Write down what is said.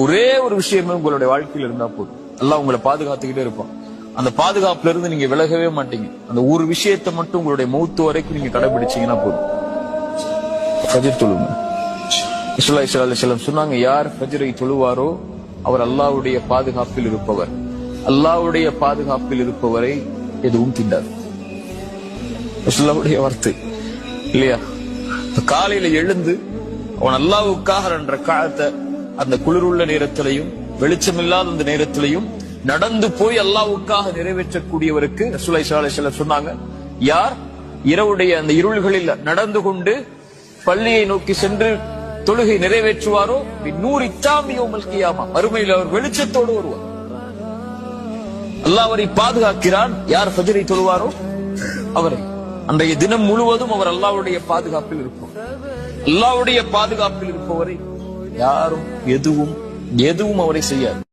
ஒரே ஒரு விஷயமே உங்களுடைய வாழ்க்கையில் இருந்தா போதும், அல்லாஹ் உங்களை பாதுகாத்துக்கிட்டே இருப்பான். அந்த பாதுகாப்புல இருந்து நீங்க விலகவே மாட்டீங்க. அந்த ஒரு விஷயத்தை மட்டும் உங்களுடைய மௌத்து வரைக்கும் நீங்க கடைபிடிச்சீங்கன்னா போதும். ஃபஜ்ர் தொழுங்க. ரசூலுல்லாஹி ஸல்லல்லாஹு அலைஹி வஸல்லம் சொன்னாங்க, யார் ஃபஜ்ரை தொழுவாரோ அவர் அல்லாஹ்வுடைய பாதுகாப்பில் இருப்பவர். அல்லாஹ்வுடைய பாதுகாப்பில் இருப்பவரை எதுவும் திண்டாது. ரசூலுல்லாஹ்வுடைய வார்த்தை இல்லையா? காலையில எழுந்து அவன் அல்லாஹ்வுக்காக என்ற காலத்தை அந்த குளிருள்ள நேரத்திலையும் வெளிச்சமில்லாத அந்த நேரத்திலையும் நடந்து போய் அல்லாஹ்வுக்காக நிறைவேற்றக்கூடியவருக்கு ரசூலுல்லாஹி ஸல்லல்லாஹு அலைஹி வஸல்லம் சொன்னாங்க, யார் இரவுடைய அந்த இருள்களில் நடந்து கொண்டு பள்ளியை நோக்கி சென்று தொழுகை நிறைவேற்றுவாரோ நூறு இத்தாமியோமல் கியாமா, மறுமையில் அவர் வெளிச்சத்தோடு வருவார். அல்லாஹ் அவரை பாதுகாக்கிறான். யார் ஃபஜ்ரை தொழுவாரோ அவரை அன்றைய தினம் முழுவதும் அவர் அல்லாஹ்வுடைய பாதுகாப்பில் இருப்பார். அல்லாஹ்வுடைய பாதுகாப்பில் இருப்பவரை யாரும் எதுவும் அவரை செய்யாது.